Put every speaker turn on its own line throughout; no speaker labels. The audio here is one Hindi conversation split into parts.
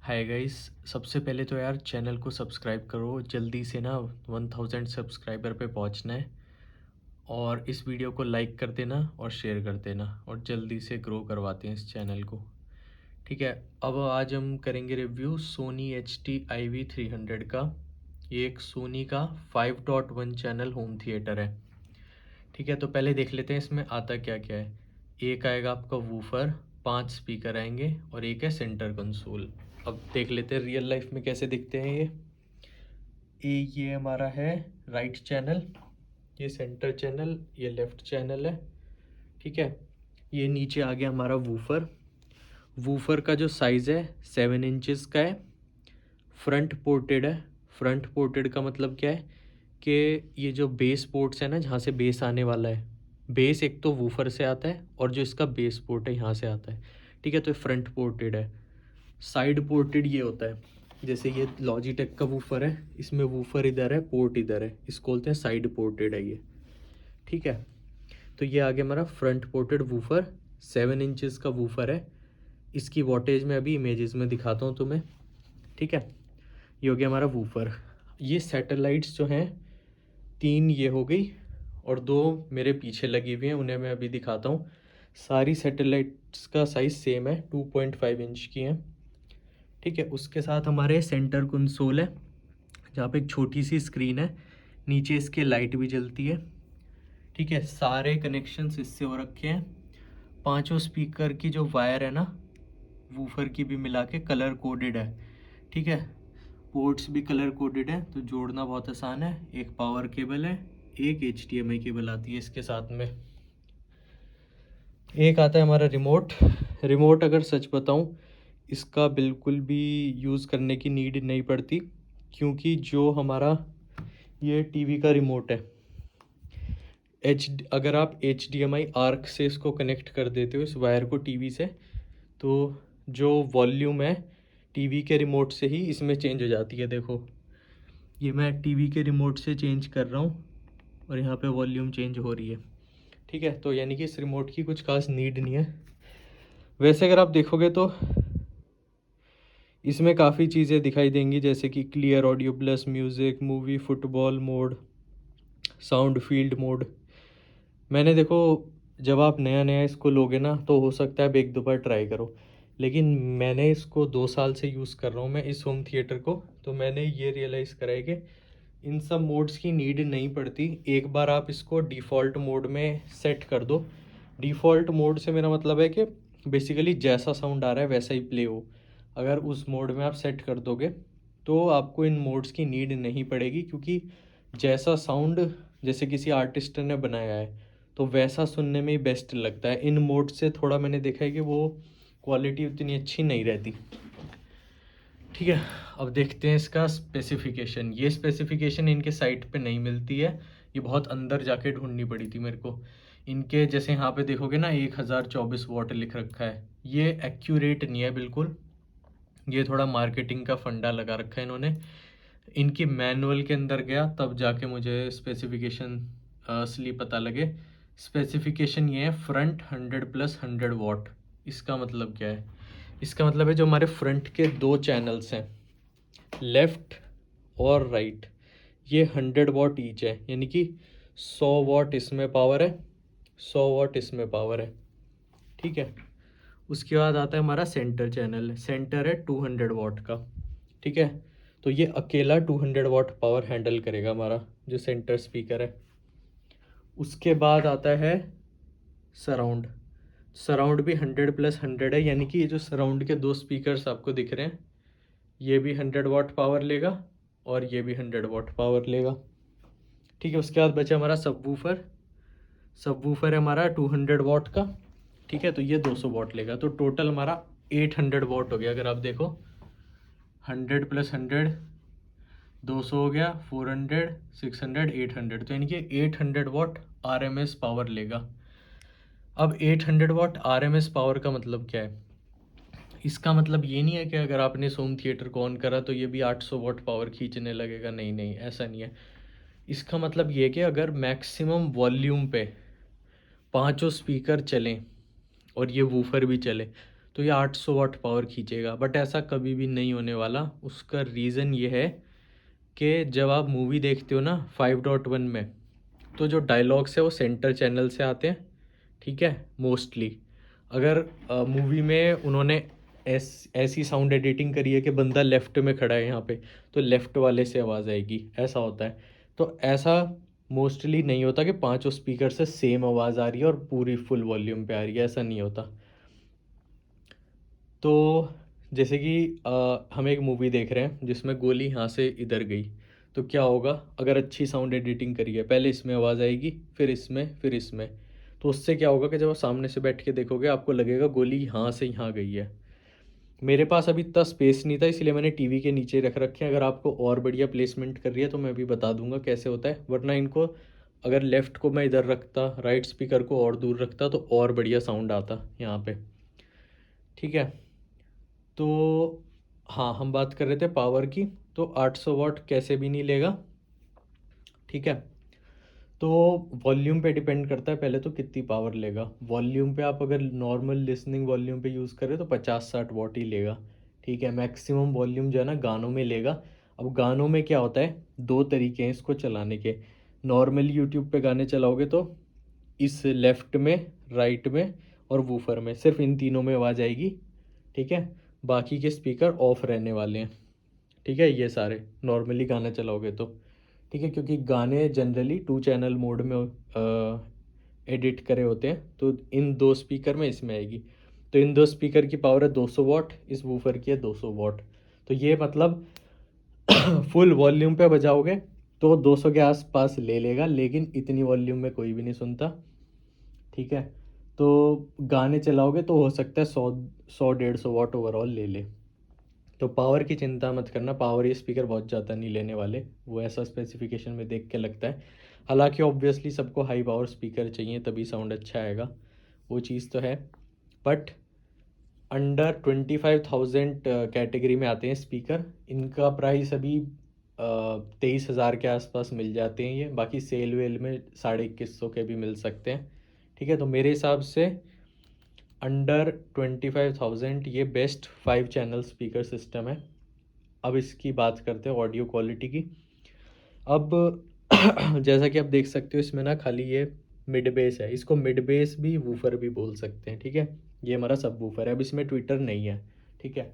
Hi guys. सबसे पहले तो यार चैनल को सब्सक्राइब करो, जल्दी से ना 1000 सब्सक्राइबर पे पहुंचना है। और इस वीडियो को लाइक कर देना और शेयर कर देना और जल्दी से ग्रो करवाते हैं इस चैनल को। ठीक है। अब आज हम करेंगे रिव्यू सोनी HT-IV300 का। ये एक सोनी का 5.1 चैनल होम थिएटर है। ठीक है, तो पहले देख लेते हैं इसमें आता क्या क्या है। एक आएगा आपका वूफर, 5 स्पीकर आएंगे और एक है सेंटर कंसोल। अब देख लेते हैं रियल लाइफ में कैसे दिखते हैं ये हमारा है राइट चैनल, ये सेंटर चैनल, ये लेफ्ट चैनल है। ठीक है। ये नीचे आ गया हमारा वूफर। वूफर का जो साइज़ है 7 इंचज़ का है। फ्रंट पोर्टेड है। फ्रंट पोर्टेड का मतलब क्या है कि ये जो बेस पोर्ट्स है ना, जहाँ से बेस आने वाला है, बेस एक तो वूफर से आता है और जो इसका बेस पोर्ट है यहाँ से आता है। ठीक है, तो फ्रंट पोर्टेड है। साइड पोर्टेड ये होता है, जैसे ये लॉजिटेक का वूफर है, इसमें वूफर इधर है, पोर्ट इधर है, इसको बोलते हैं साइड पोर्टेड है ये। ठीक है, तो ये आ गया हमारा फ्रंट पोर्टेड वूफर। 7 इंचज़ का वूफर है। इसकी वॉटेज में अभी इमेजेस में दिखाता हूँ तुम्हें। ठीक है, ये हो गया हमारा वूफर। ये सैटेलाइट्स जो हैं 3 ये हो गई और 2 मेरे पीछे लगी हुई हैं, उन्हें मैं अभी दिखाता हूँ। सारी सैटेलाइट्स का साइज़ सेम है, 2.5 इंच की हैं। ठीक है, उसके साथ हमारे सेंटर कंसोल है, जहाँ पे एक छोटी सी स्क्रीन है, नीचे इसके लाइट भी जलती है। ठीक है, सारे कनेक्शंस इससे हो रखे हैं। पांचों स्पीकर की जो वायर है ना, वूफर की भी मिला के कलर कोडेड है। ठीक है, पोर्ट्स भी कलर कोडेड है, तो जोड़ना बहुत आसान है। एक पावर केबल है, एक HDMI केबल आती है इसके साथ में। एक आता है हमारा रिमोट। रिमोट अगर सच बताऊं, इसका बिल्कुल भी यूज़ करने की नीड नहीं पड़ती, क्योंकि जो हमारा ये टीवी का रिमोट है, अगर आप HDMI आर्क से इसको कनेक्ट कर देते हो इस वायर को टीवी से, तो जो वॉल्यूम है टीवी के रिमोट से ही इसमें चेंज हो जाती है। देखो, ये मैं टीवी के रिमोट से चेंज कर रहा हूँ और यहाँ पे वॉल्यूम चेंज हो रही है। ठीक है, तो यानी कि इस रिमोट की कुछ खास नीड नहीं है। वैसे अगर आप देखोगे तो इसमें काफ़ी चीज़ें दिखाई देंगी, जैसे कि clear audio plus music, movie, football mode, sound field mode. मैंने देखो, जब आप नया नया इसको लोगे ना, तो हो सकता है आप 1-2 बार ट्राई करो, लेकिन मैंने इसको 2 साल से यूज़ कर रहा हूँ मैं इस होम थिएटर को, तो मैंने ये रियलाइज़ करा है कि इन सब मोड्स की नीड नहीं पड़ती। एक बार आप इसको डिफ़ॉल्ट मोड में सेट कर दो। डिफ़ॉल्ट मोड से मेरा मतलब है कि बेसिकली जैसा साउंड आ रहा है वैसा ही प्ले हो। अगर उस मोड में आप सेट कर दोगे तो आपको इन मोड्स की नीड नहीं पड़ेगी, क्योंकि जैसा साउंड जैसे किसी आर्टिस्ट ने बनाया है तो वैसा सुनने में ही बेस्ट लगता है। इन मोड से थोड़ा मैंने देखा है कि वो क्वालिटी उतनी अच्छी नहीं रहती। ठीक है, अब देखते हैं इसका स्पेसिफिकेशन। ये स्पेसिफिकेशन इनके साइट पे नहीं मिलती है, ये बहुत अंदर जाके ढूंढनी पड़ी थी मेरे को। इनके जैसे यहाँ पे देखोगे ना 1024 वॉट लिख रखा है, ये एक्यूरेट नहीं है बिल्कुल। ये थोड़ा मार्केटिंग का फंडा लगा रखा है इन्होंने। इनकी मैनुअल के अंदर गया तब जाके मुझे स्पेसिफिकेशन असली पता लगे। स्पेसिफिकेशन ये है फ्रंट 100+100 वॉट। इसका मतलब क्या है? इसका मतलब है जो हमारे फ्रंट के 2 चैनल्स हैं, लेफ़्ट और राइट, ये 100 वॉट ईच है, यानी कि 100 वॉट इसमें पावर है, 100 वॉट इसमें पावर है। ठीक है, उसके बाद आता है हमारा सेंटर चैनल। सेंटर है 200 वॉट का। ठीक है, तो ये अकेला 200 वॉट पावर हैंडल करेगा हमारा जो सेंटर स्पीकर है। उसके बाद आता है सराउंड। सराउंड भी 100+100 है, यानी कि ये जो सराउंड के 2 स्पीकर्स आपको दिख रहे हैं, ये भी 100 वॉट पावर लेगा और ये भी 100 वॉट पावर लेगा। ठीक है, उसके बाद बचा हमारा सबवूफर। सबवूफर है हमारा 200 वॉट का। ठीक है, तो ये 200 वॉट लेगा, तो टोटल हमारा 800 वॉट हो गया। अगर आप देखो 100+100, 200 हो गया, 400, 600, 800, तो यानी कि 800 वॉट RMS पावर लेगा। अब 800 वॉट RMS पावर का मतलब क्या है? इसका मतलब ये नहीं है कि अगर आपने होम थिएटर को ऑन करा तो ये भी 800 वॉट पावर खींचने लगेगा। नहीं नहीं, ऐसा नहीं है। इसका मतलब ये कि अगर मैक्सिमम वॉल्यूम पे पांचों स्पीकर चलें और ये वूफर भी चले, तो ये 800 वाट पावर खींचेगा, बट ऐसा कभी भी नहीं होने वाला। उसका रीज़न ये है कि जब आप मूवी देखते हो ना 5.1 में, तो जो डायलॉग्स है वो सेंटर चैनल से आते हैं, ठीक है, मोस्टली। अगर मूवी में उन्होंने ऐसी साउंड एडिटिंग करी है कि बंदा लेफ़्ट में खड़ा है यहाँ पे, तो लेफ़्ट वाले से आवाज़ आएगी, ऐसा होता है। तो ऐसा मोस्टली नहीं होता कि पांचों स्पीकर से सेम आवाज़ आ रही है और पूरी फुल वॉल्यूम पे आ रही है, ऐसा नहीं होता। तो जैसे कि हम एक मूवी देख रहे हैं जिसमें गोली यहाँ से इधर गई, तो क्या होगा, अगर अच्छी साउंड एडिटिंग करी है, पहले इसमें आवाज़ आएगी, फिर इसमें, फिर इसमें। तो उससे क्या होगा कि जब आप सामने से बैठ के देखोगे आपको लगेगा गोली यहाँ से यहाँ गई है। मेरे पास अभी इतना स्पेस नहीं था, इसलिए मैंने टीवी के नीचे रख रखे हैं। अगर आपको और बढ़िया प्लेसमेंट कर रही है तो मैं भी बता दूंगा कैसे होता है, वरना इनको अगर लेफ़्ट को मैं इधर रखता, राइट स्पीकर को और दूर रखता, तो और बढ़िया साउंड आता यहाँ पे, ठीक है। तो हाँ, हम बात कर रहे थे पावर की। तो 800 वाट कैसे भी नहीं लेगा, ठीक है। तो वॉल्यूम पे डिपेंड करता है पहले तो कितनी पावर लेगा। वॉल्यूम पे आप अगर नॉर्मल लिसनिंग वॉल्यूम पे यूज़ करें तो 50-60 वॉट ही लेगा, ठीक है। मैक्सिमम वॉल्यूम जो है ना गानों में लेगा। अब गानों में क्या होता है, दो तरीके हैं इसको चलाने के। नॉर्मल यूट्यूब पे गाने चलाओगे तो इस लेफ़्ट में, राइट में और वूफर में, सिर्फ इन तीनों में आवाज़ आएगी, ठीक है। बाकी के स्पीकर ऑफ रहने वाले हैं, ठीक है, ये सारे नॉर्मली गाना चलाओगे तो, ठीक है। क्योंकि गाने जनरली 2 चैनल मोड में एडिट करे होते हैं, तो इन दो स्पीकर में इसमें आएगी। तो इन दो स्पीकर की पावर है 200 वाट, इस वूफर की है 200 वाट। तो ये मतलब फुल वॉल्यूम पे बजाओगे तो 200 के आसपास ले लेगा, लेकिन इतनी वॉल्यूम में कोई भी नहीं सुनता, ठीक है। तो गाने चलाओगे तो हो सकता है 100-150 वाट ओवरऑल ले ले। तो पावर की चिंता मत करना, पावर ये स्पीकर बहुत ज़्यादा नहीं लेने वाले, वो ऐसा स्पेसिफिकेशन में देख के लगता है। हालांकि ऑब्वियसली सबको हाई पावर स्पीकर चाहिए तभी साउंड अच्छा आएगा, वो चीज़ तो है। बट अंडर 25,000 कैटेगरी में आते हैं स्पीकर। इनका प्राइस अभी 23,000 के आसपास मिल जाते हैं ये। बाकी सेल वेल में 21,500 के भी मिल सकते हैं, ठीक है। तो मेरे हिसाब से अंडर 25,000 ये बेस्ट 5 चैनल स्पीकर सिस्टम है। अब इसकी बात करते हैं ऑडियो क्वालिटी की। अब जैसा कि आप देख सकते हो इसमें ना खाली ये मिड बेस है, इसको मिड बेस भी वूफर भी बोल सकते हैं, ठीक है। ये हमारा सब वूफर है। अब इसमें ट्विटर नहीं है, ठीक है।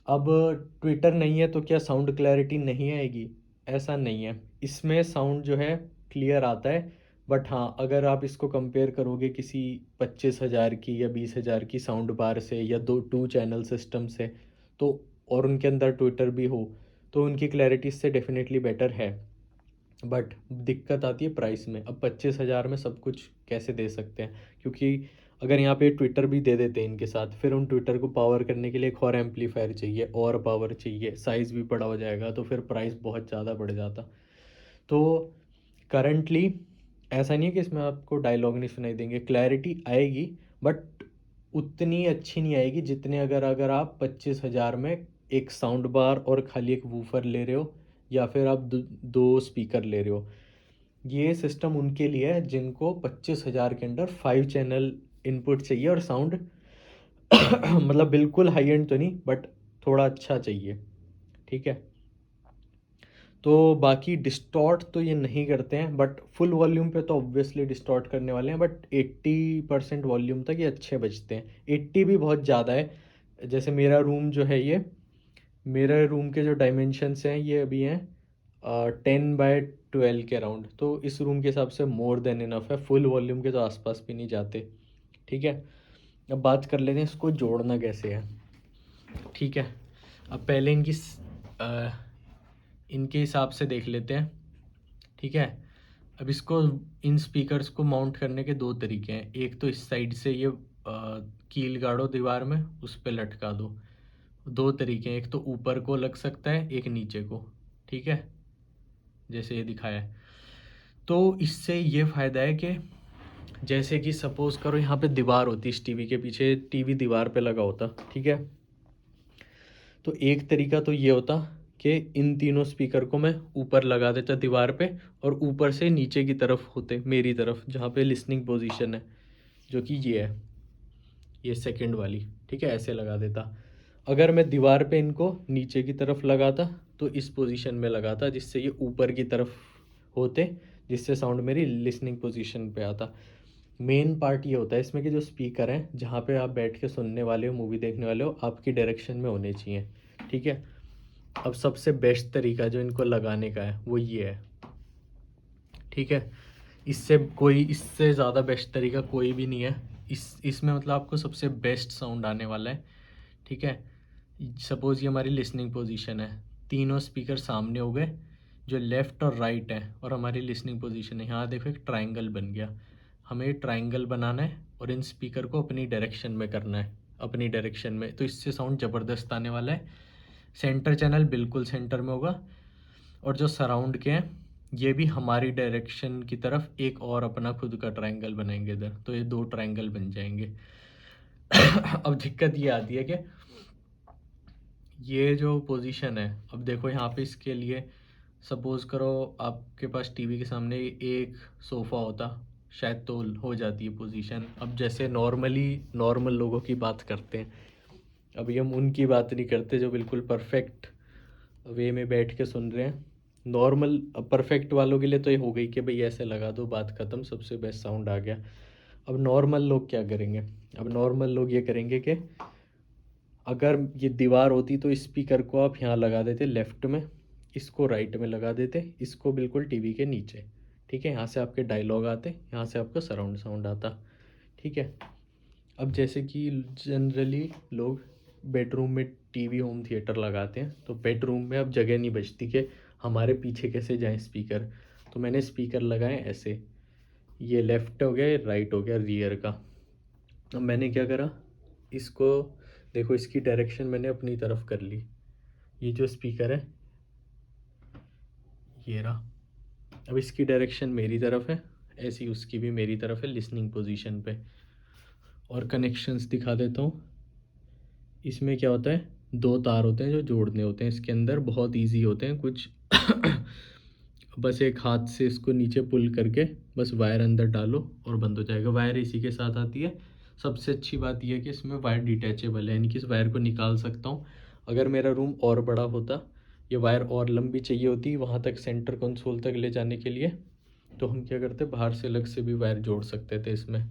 अब ट्विटर नहीं है तो क्या साउंड क्लैरिटी नहीं आएगी, ऐसा नहीं है। इसमें साउंड जो है क्लियर आता है। बट हाँ, अगर आप इसको कंपेयर करोगे किसी 25,000 की या 20,000 की साउंड बार से या 2 चैनल सिस्टम से, तो और उनके अंदर ट्विटर भी हो, तो उनकी क्लैरिटी इससे डेफिनेटली बेटर है। बट दिक्कत आती है प्राइस में। अब 25,000 में सब कुछ कैसे दे सकते हैं, क्योंकि अगर यहाँ पे ट्विटर भी दे देते हैं इनके साथ, फिर उन ट्विटर को पावर करने के लिए एक और एम्पलीफायर चाहिए और पावर चाहिए, साइज़ भी बड़ा हो जाएगा, तो फिर प्राइस बहुत ज़्यादा बढ़ जाता। तो करंटली ऐसा नहीं है कि इसमें आपको डायलॉग नहीं सुनाई देंगे, क्लैरिटी आएगी, बट उतनी अच्छी नहीं आएगी जितने अगर अगर आप 25,000 में एक साउंड बार और खाली एक वूफर ले रहे हो, या फिर आप दो स्पीकर ले रहे हो। ये सिस्टम उनके लिए है जिनको 25,000 के अंदर 5 चैनल इनपुट चाहिए और साउंड मतलब बिल्कुल हाई एंड तो नहीं, बट थोड़ा अच्छा चाहिए, ठीक है। तो बाकी डिस्टॉर्ट तो ये नहीं करते हैं, बट फुल वॉल्यूम पे तो ऑब्वियसली डिस्टॉर्ट करने वाले हैं, बट 80% वॉल्यूम तक ये अच्छे बजते हैं। 80 भी बहुत ज़्यादा है। जैसे मेरा रूम जो है ये, मेरे रूम के जो डायमेंशंस हैं ये अभी हैं 10/12 के अराउंड, तो इस रूम के हिसाब से मोर देन इनफ है। फुल वॉल्यूम के तो आसपास भी नहीं जाते, ठीक है। अब बात कर लेते हैं इसको जोड़ना कैसे है, ठीक है। अब पहले इनके हिसाब से देख लेते हैं, ठीक है। अब इसको, इन स्पीकर्स को माउंट करने के दो तरीके हैं। एक तो इस साइड से ये कील गाड़ो दीवार में, उस पर लटका दो। दो तरीके हैं, एक तो ऊपर को लग सकता है, एक नीचे को, ठीक है, जैसे ये दिखाया है। तो इससे ये फ़ायदा है कि जैसे कि सपोज़ करो यहाँ पे दीवार होती, इस टीवी के पीछे टीवी दीवार पे लगा होता, ठीक है। तो एक तरीका तो ये होता कि इन तीनों स्पीकर को मैं ऊपर लगा देता दीवार पे, और ऊपर से नीचे की तरफ होते मेरी तरफ, जहाँ पे लिसनिंग पोजीशन है, जो कि ये है, ये सेकंड वाली, ठीक है, ऐसे लगा देता। अगर मैं दीवार पे इनको नीचे की तरफ लगाता तो इस पोजीशन में लगाता, जिससे ये ऊपर की तरफ होते, जिससे साउंड मेरी लिसनिंग पोजीशन पे आता। मेन पार्ट ये होता है इसमें कि जो स्पीकर हैं जहाँ पे आप बैठ के सुनने वाले हो, मूवी देखने वाले हो, आपकी डायरेक्शन में होने चाहिए, ठीक है। अब सबसे बेस्ट तरीका जो इनको लगाने का है वो ये है, ठीक है। इससे ज़्यादा बेस्ट तरीका कोई भी नहीं है। इसमें मतलब आपको सबसे बेस्ट साउंड आने वाला है, ठीक है। सपोज़ ये हमारी लिसनिंग पोजीशन है, तीनों स्पीकर सामने हो गए, जो लेफ़्ट और राइट है, और हमारी लिसनिंग पोजीशन है। यहाँ देखो एक ट्रायंगल बन गया, हमें ट्रायंगल बनाना है और इन स्पीकर को अपनी डायरेक्शन में करना है, अपनी डायरेक्शन में, तो इससे साउंड ज़बरदस्त आने वाला है। सेंटर चैनल बिल्कुल सेंटर में होगा, और जो सराउंड के हैं ये भी हमारी डायरेक्शन की तरफ एक और अपना खुद का ट्रायंगल बनाएंगे इधर, तो ये 2 ट्रायंगल बन जाएंगे। अब दिक्कत ये आती है कि ये जो पोजीशन है, अब देखो यहाँ पे इसके लिए सपोज़ करो आपके पास टीवी के सामने एक सोफ़ा होता, शायद तो हो जाती है पोजीशन। अब जैसे नॉर्मल लोगों की बात करते हैं, अभी हम उनकी बात नहीं करते जो बिल्कुल परफेक्ट वे में बैठ के सुन रहे हैं। नॉर्मल परफेक्ट वालों के लिए तो ये हो गई कि भाई ऐसे लगा दो, बात ख़त्म, सबसे बेस्ट साउंड आ गया। अब नॉर्मल लोग क्या करेंगे? अब नॉर्मल लोग ये करेंगे कि अगर ये दीवार होती तो स्पीकर को आप यहाँ लगा देते लेफ़्ट में, इसको राइट में लगा देते, इसको बिल्कुल टीवी के नीचे, ठीक है। यहाँ से आपके डायलॉग आते, यहाँ से आपका सराउंड साउंड आता, ठीक है। अब जैसे कि जनरली लोग बेडरूम में टीवी होम थिएटर लगाते हैं, तो बेडरूम में अब जगह नहीं बचती कि हमारे पीछे कैसे जाएं स्पीकर, तो मैंने स्पीकर लगाए ऐसे, ये लेफ़्ट हो गया, ये राइट हो गया रियर का। अब मैंने क्या करा, इसको देखो, इसकी डायरेक्शन मैंने अपनी तरफ कर ली। ये जो स्पीकर है ये रहा, अब इसकी डायरेक्शन मेरी तरफ है, ऐसी उसकी भी मेरी तरफ है लिसनिंग पोजीशन पे। और कनेक्शंस दिखा देता हूँ। इसमें क्या होता है, 2 तार होते हैं जो जोड़ने होते हैं इसके अंदर, बहुत ईजी होते हैं कुछ। बस एक हाथ से इसको नीचे पुल करके बस वायर अंदर डालो और बंद हो जाएगा। वायर इसी के साथ आती है। सबसे अच्छी बात यह है कि इसमें वायर डिटैचेबल है, यानी कि इस वायर को निकाल सकता हूँ। अगर मेरा रूम और बड़ा होता, ये वायर और लंबी चाहिए होती वहाँ तक सेंटर कंसोल तक ले जाने के लिए, तो हम क्या करते, बाहर से अलग से भी वायर जोड़ सकते थे इसमें,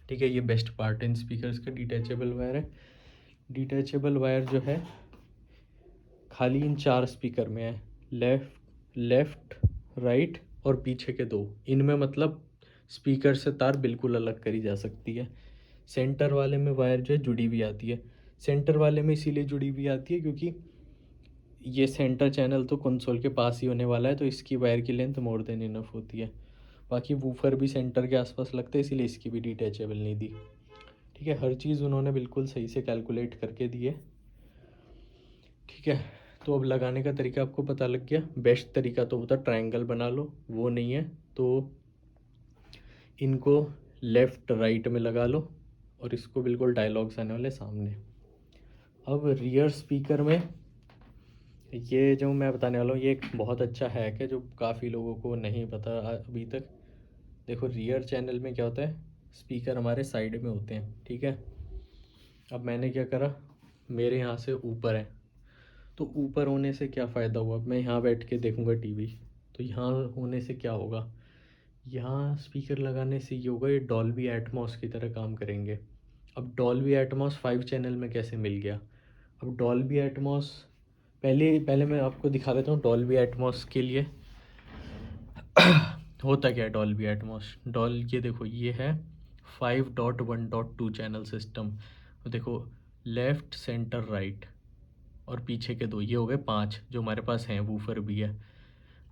ठीक है। ये बेस्ट पार्ट है इन स्पीकर्स का, डिटैचेबल वायर है। डिटैचेबल वायर जो है खाली इन 4 स्पीकर में है, लेफ़्ट, राइट और पीछे के 2, इनमें मतलब स्पीकर से तार बिल्कुल अलग करी जा सकती है। सेंटर वाले में वायर जो है जुड़ी हुई आती है, सेंटर वाले में इसीलिए जुड़ी हुई आती है क्योंकि ये सेंटर चैनल तो कंसोल के पास ही होने वाला है, तो इसकी वायर की लेंथ मोर देन इनफ होती है। बाकी वूफर भी सेंटर के आसपास लगता है, इसीलिए इसकी भी डिटैचेबल नहीं दी, ठीक है। हर चीज़ उन्होंने बिल्कुल सही से कैलकुलेट करके दी है, ठीक है। तो अब लगाने का तरीका आपको पता लग गया। बेस्ट तरीका तो होता ट्रायंगल बना लो, वो नहीं है तो इनको लेफ़्ट राइट में लगा लो और इसको बिल्कुल डायलॉग्स आने वाले सामने। अब रियर स्पीकर में ये जो मैं बताने वाला हूँ ये एक बहुत अच्छा हैक है जो काफ़ी लोगों को नहीं पता अभी तक। देखो रियर चैनल में क्या होता है, स्पीकर हमारे साइड में होते हैं, ठीक है। अब मैंने क्या करा, मेरे यहाँ से ऊपर है, तो ऊपर होने से क्या फ़ायदा हुआ, मैं यहाँ बैठ के देखूँगा टीवी, तो यहाँ होने से क्या होगा, यहाँ स्पीकर लगाने से ये होगा, ये डॉल्बी एटमॉस की तरह काम करेंगे। अब डॉल्बी एटमॉस 5 चैनल में कैसे मिल गया? अब डॉल्बी एटमॉस पहले पहले मैं आपको दिखा देता हूँ डॉल्बी एटमॉस के लिए होता क्या है। डॉल्बी एटमॉस, ये देखो ये है 5.1.2 चैनल सिस्टम। तो देखो लेफ़्ट, सेंटर, राइट और पीछे के 2, ये हो गए 5 जो हमारे पास हैं, वूफर भी है।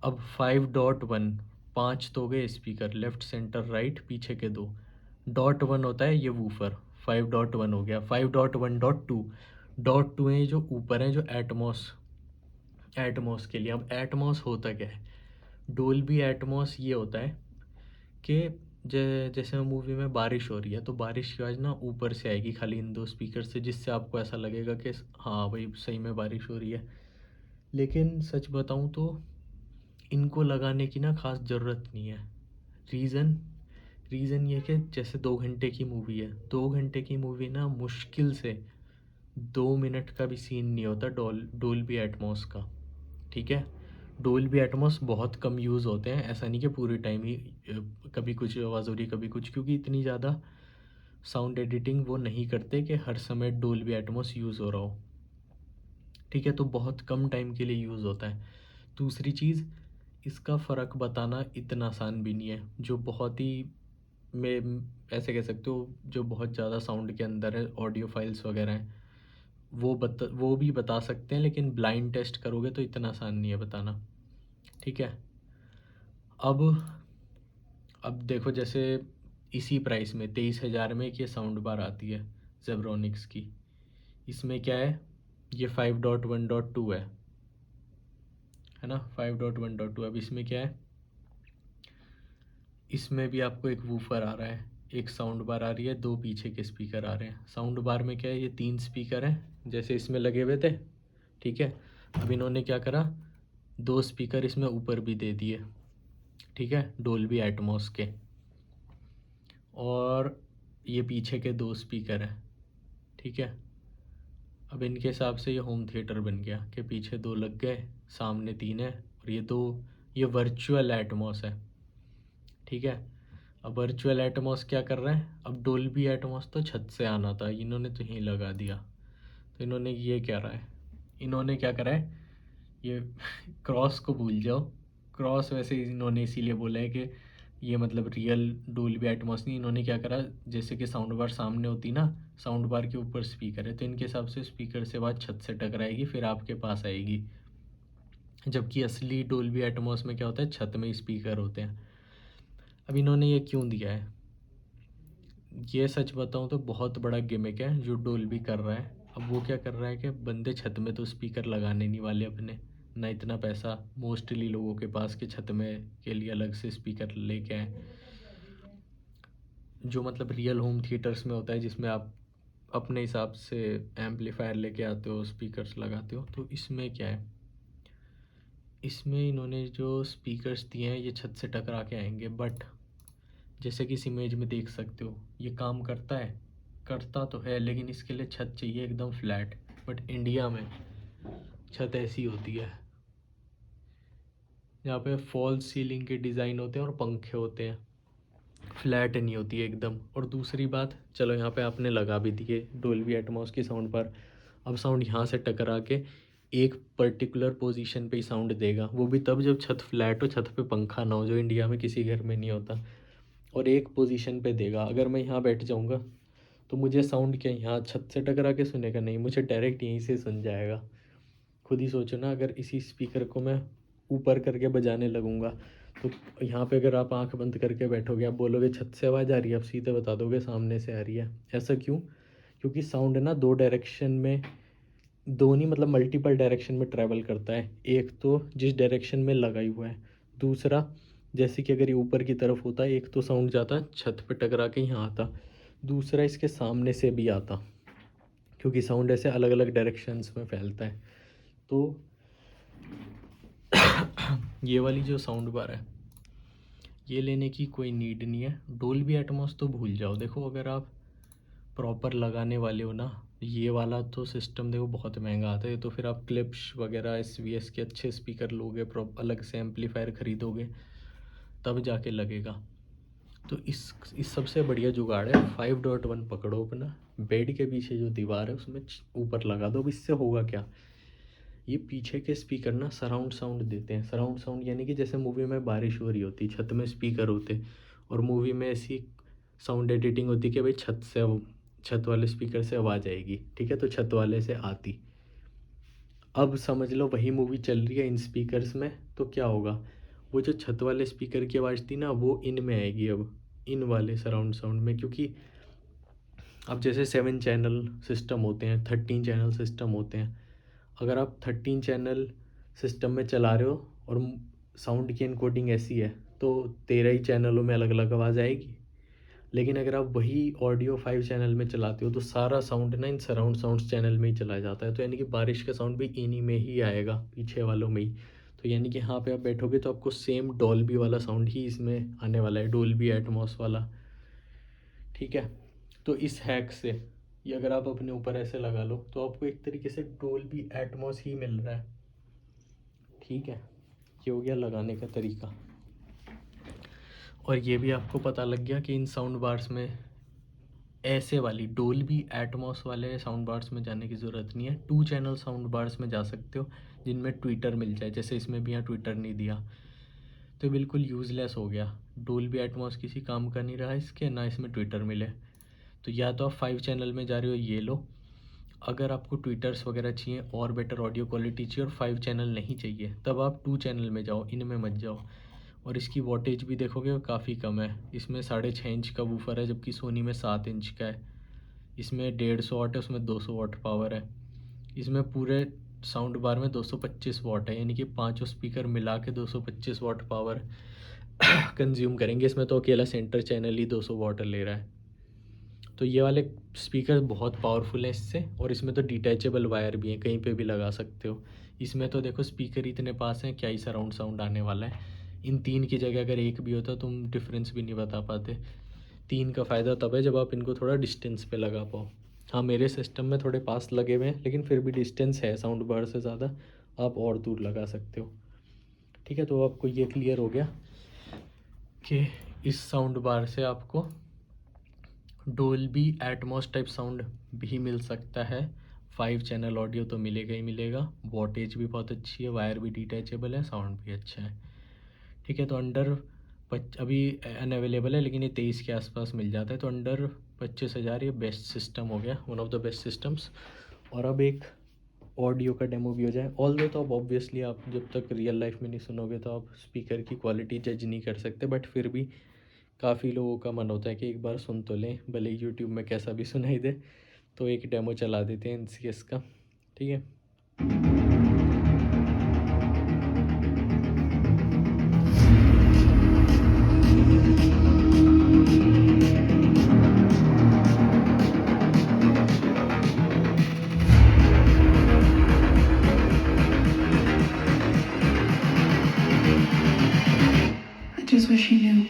अब 5.1, 5 तो हो गए स्पीकर, लेफ़्ट, सेंटर, राइट, पीछे के 2, डॉट 1 होता है ये वूफर, 5.1 हो गया। 5.1.2, डॉट 2 है जो ऊपर है, जो एटमॉस के लिए। अब एटमॉस होता क्या है, डोल्बी एटमॉस ये होता है कि जैसे मूवी में बारिश हो रही है तो बारिश की आवाज़ ना ऊपर से आएगी खाली इन 2 स्पीकर से, जिससे आपको ऐसा लगेगा कि हाँ भाई सही में बारिश हो रही है। लेकिन सच बताऊँ तो इनको लगाने की ना ख़ास ज़रूरत नहीं है। रीज़न रीज़न ये है कि जैसे 2 घंटे की मूवी है, 2 घंटे की मूवी ना मुश्किल से 2 मिनट का भी सीन नहीं होता डोल्बी एटमॉस का, ठीक है? डोल्बी एटमॉस बहुत कम यूज़ होते हैं, ऐसा नहीं कि पूरे टाइम ही कभी कुछ आवाज़ हो रही है, कभी कुछ, क्योंकि इतनी ज़्यादा साउंड एडिटिंग वो नहीं करते कि हर समय डोल्बी एटमॉस यूज़ हो रहा हो, ठीक है? तो बहुत कम टाइम के लिए यूज़ होता है। दूसरी चीज़, इसका फ़र्क बताना इतना आसान भी नहीं है, जो बहुत ही में ऐसे कह सकते हो जो बहुत ज़्यादा साउंड के अंदर है, ऑडियो फाइल्स वगैरह हैं, वो भी बता सकते हैं, लेकिन ब्लाइंड टेस्ट करोगे तो इतना आसान नहीं है बताना, ठीक है? अब अब देखो, जैसे इसी प्राइस में 23,000 में एक ये साउंड बार आती है जेब्रोनिक्स की। इसमें क्या है, ये 5.1.2 है ना, 5.1.2। अब इसमें क्या है, इसमें भी आपको एक वूफर आ रहा है, एक साउंड बार आ रही है, 2 पीछे के स्पीकर आ रहे हैं। साउंड बार में क्या है, ये 3 स्पीकर हैं जैसे इसमें लगे हुए थे, ठीक है? अब इन्होंने क्या करा, 2 स्पीकर इसमें ऊपर भी दे दिए, ठीक है, डोल्बी एटमॉस के। और ये पीछे के 2 स्पीकर हैं, ठीक है? अब इनके हिसाब से ये होम थिएटर बन गया कि पीछे 2 लग गए, सामने 3 है, और ये 2, ये वर्चुअल एटमॉस है, ठीक है? अब वर्चुअल एटमॉस क्या कर रहे हैं, अब डोल्बी एटमॉस तो छत से आना था, इन्होंने तो यहीं लगा दिया। तो इन्होंने ये क्या रहा है, इन्होंने क्या करा है, ये क्रॉस को भूल जाओ। क्रॉस वैसे इन्होंने इसीलिए बोला है कि ये मतलब रियल डोल्बी एटमॉस नहीं। इन्होंने क्या करा, जैसे कि साउंड बार सामने होती ना, साउंड बार के ऊपर स्पीकर है, तो इनके हिसाब से स्पीकर से आवाज़ छत से टकराएगी फिर आपके पास आएगी, जबकि असली डोल्बी एटमॉस में क्या होता है, छत में स्पीकर होते हैं। अब इन्होंने ये क्यों दिया है, ये सच बताऊं तो बहुत बड़ा गिमिक है जो डोल्बी कर रहा है। अब वो क्या कर रहा है कि बंदे छत में तो स्पीकर लगाने नहीं वाले अपने, ना इतना पैसा मोस्टली लोगों के पास कि छत में के लिए अलग से स्पीकर लेके आए, जो मतलब रियल होम थिएटर्स में होता है, जिसमें आप अपने हिसाब से एम्पलीफायर लेके आते हो, स्पीकर्स लगाते हो। तो इसमें क्या है, इसमें इन्होंने जो स्पीकर्स दिए हैं ये छत से टकरा के आएंगे, बट जैसे कि इस इमेज में देख सकते हो ये काम करता है, करता तो है, लेकिन इसके लिए छत चाहिए एकदम फ्लैट। बट इंडिया में छत ऐसी होती है, यहाँ पे फॉल्स सीलिंग के डिज़ाइन होते हैं और पंखे होते हैं, फ्लैट नहीं होती है एकदम। और दूसरी बात, चलो यहाँ पे आपने लगा भी दिए डोल्बी एटमॉस की साउंड पर, अब साउंड यहाँ से टकरा के एक पर्टिकुलर पोजीशन पे ही साउंड देगा, वो भी तब जब छत फ्लैट हो, छत पे पंखा ना हो, जो इंडिया में किसी घर में नहीं होता, और एक पोजीशन पे देगा। अगर मैं यहाँ बैठ जाऊँगा तो मुझे साउंड क्या यहाँ छत से टकरा के सुनेगा, नहीं, मुझे डायरेक्ट यहीं से सुन जाएगा। खुद ही सोचो ना, अगर इसी स्पीकर को मैं ऊपर करके बजाने लगूँगा तो यहाँ पे अगर आप आंख बंद करके बैठोगे, आप बोलोगे छत से आवाज़ आ रही है, आप सीधे बता दोगे सामने से आ रही है। ऐसा क्यों, क्योंकि साउंड ना 2 डायरेक्शन में, दो नहीं मतलब मल्टीपल डायरेक्शन में ट्रैवल करता है। एक तो जिस डायरेक्शन में लगाई हुआ है, दूसरा जैसे कि अगर ये ऊपर की तरफ होता, एक तो साउंड जाता छत पे टकरा के यहाँ आता, दूसरा इसके सामने से भी आता, क्योंकि साउंड ऐसे अलग अलग डायरेक्शंस में फैलता है। तो ये वाली जो साउंड बार है, ये लेने की कोई नीड नहीं है। डोल्बी एटमॉस तो भूल जाओ। देखो, अगर आप प्रॉपर लगाने वाले हो ना, ये वाला तो सिस्टम देखो बहुत महंगा आता है, तो फिर आप क्लिप्स वगैरह एसवीएस के अच्छे स्पीकर लोगे, अलग से एम्पलीफायर ख़रीदोगे, तब जाके लगेगा। तो इस सबसे बढ़िया जुगाड़ है 5.1 पकड़ो अपना, बेड के पीछे जो दीवार है उसमें ऊपर लगा दो। अब इससे होगा क्या, ये पीछे के स्पीकर ना सराउंड साउंड देते हैं। सराउंड साउंड यानी कि जैसे मूवी में बारिश हो रही होती, छत में स्पीकर होते, और मूवी में ऐसी साउंड एडिटिंग होती कि भाई छत वाले स्पीकर से आवाज़ आएगी, ठीक है, तो छत वाले से आती। अब समझ लो वही मूवी चल रही है इन स्पीकर्स में, तो क्या होगा, वो जो छत वाले स्पीकर की आवाज़ थी ना, वो इन में आएगी अब, इन वाले सराउंड साउंड में। क्योंकि अब जैसे 7 चैनल सिस्टम होते हैं, 13 चैनल सिस्टम होते हैं, अगर आप 13 चैनल सिस्टम में चला रहे हो और साउंड की इनकोडिंग ऐसी है, तो 13 ही चैनलों में अलग अलग आवाज़ आएगी। लेकिन अगर आप वही ऑडियो 5 चैनल में चलाते हो, तो सारा साउंड ना इन सराउंड साउंड्स चैनल में ही चला जाता है, तो यानी कि बारिश का साउंड भी इन्हीं में ही आएगा, पीछे वालों में ही। तो यानी कि यहाँ पे आप बैठोगे तो आपको सेम डॉल्बी वाला साउंड ही इसमें आने वाला है, डॉल्बी एटमॉस वाला। ठीक है। तो इस हैक से ये अगर आप अपने ऊपर ऐसे लगा लो तो आपको एक तरीके से डोल्बी एटमॉस ही मिल रहा है। ठीक है, ये हो गया लगाने का तरीका। और ये भी आपको पता लग गया कि इन साउंड बार्स में ऐसे वाली डोल्बी एटमॉस वाले साउंड बार्स में जाने की ज़रूरत नहीं है। 2 चैनल साउंड बार्स में जा सकते हो जिनमें ट्विटर मिल जाए, जैसे इसमें भी यहाँ ट्विटर नहीं दिया, तो बिल्कुल यूज़लेस हो गया। डोल्बी एटमॉस किसी काम का नहीं रहा इसके, ना इसमें ट्विटर मिले। तो या तो आप 5 चैनल में जा रहे हो, ये लो। अगर आपको ट्विटर्स वगैरह चाहिए और बेटर ऑडियो क्वालिटी चाहिए और 5 चैनल नहीं चाहिए, तब आप 2 चैनल में जाओ, इनमें मत जाओ। और इसकी वॉटेज भी देखोगे काफ़ी कम है। इसमें 6.5 इंच का वूफर है, जबकि सोनी में 7 इंच का है। इसमें 150 वाट है, उसमें 200 वाट पावर है। इसमें पूरे साउंड बार में 225 वाट है, यानी कि 5 स्पीकर मिला के 225 वाट पावर कंज्यूम करेंगे। इसमें तो अकेला सेंटर चैनल ही 200 वाट ले रहा है। तो ये वाले स्पीकर बहुत पावरफुल हैं इससे। और इसमें तो डिटैचेबल वायर भी है, कहीं पे भी लगा सकते हो। इसमें तो देखो स्पीकर इतने पास हैं, क्या ही सराउंड साउंड आने वाला है। इन 3 की जगह अगर एक भी होता तुम डिफरेंस भी नहीं बता पाते। 3 का फ़ायदा तब है जब आप इनको थोड़ा डिस्टेंस पे लगा पाओ। हाँ, मेरे सिस्टम में थोड़े पास लगे हुए हैं, लेकिन फिर भी डिस्टेंस है साउंड बार से ज़्यादा, आप और दूर लगा सकते हो। ठीक है, तो आपको ये क्लियर हो गया कि इस साउंड बार से आपको डोल्बी एटमॉस टाइप साउंड भी मिल सकता है। 5 चैनल ऑडियो तो मिलेगा ही मिलेगा। वॉटेज भी बहुत अच्छी है, वायर भी डिटैचेबल है, साउंड भी अच्छा है। ठीक है, तो अंडर अभी अनअवेलेबल है, लेकिन ये 23 के आसपास मिल जाता है। तो अंडर 25,000 ये बेस्ट सिस्टम हो गया, one of the best systems. और अब एक ऑडियो का डेमो भी हो जाए। ऑल दो तो अब ऑब्वियसली आप जब तक रियल लाइफ में नहीं सुनोगे तो आप स्पीकर की क्वालिटी जज नहीं कर सकते, बट फिर भी काफ़ी लोगों का मन होता है कि एक बार सुन तो लें, भले यूट्यूब में कैसा भी सुनाई दे। तो एक डेमो चला देते हैं NCS का। ठीक है,
I just wish he knew.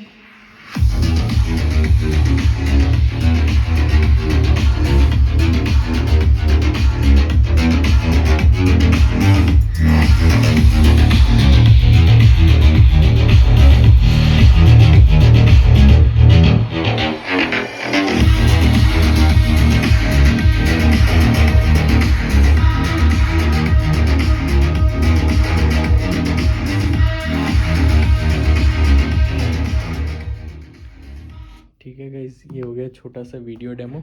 ठीक है गाइस, ये हो गया छोटा सा वीडियो डेमो।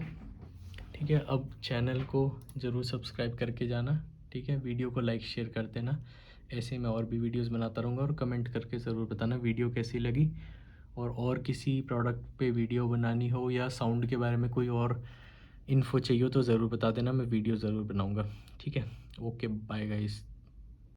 ठीक है, अब चैनल को ज़रूर सब्सक्राइब करके जाना। ठीक है, वीडियो को लाइक शेयर कर देना। ऐसे मैं और भी वीडियोस बनाता रहूँगा। और कमेंट करके ज़रूर बताना वीडियो कैसी लगी। और किसी प्रोडक्ट पे वीडियो बनानी हो या साउंड के बारे में कोई और इन्फो चाहिए हो तो ज़रूर बता देना, मैं वीडियो ज़रूर बनाऊँगा। ठीक है, ओके, बाय गाइस।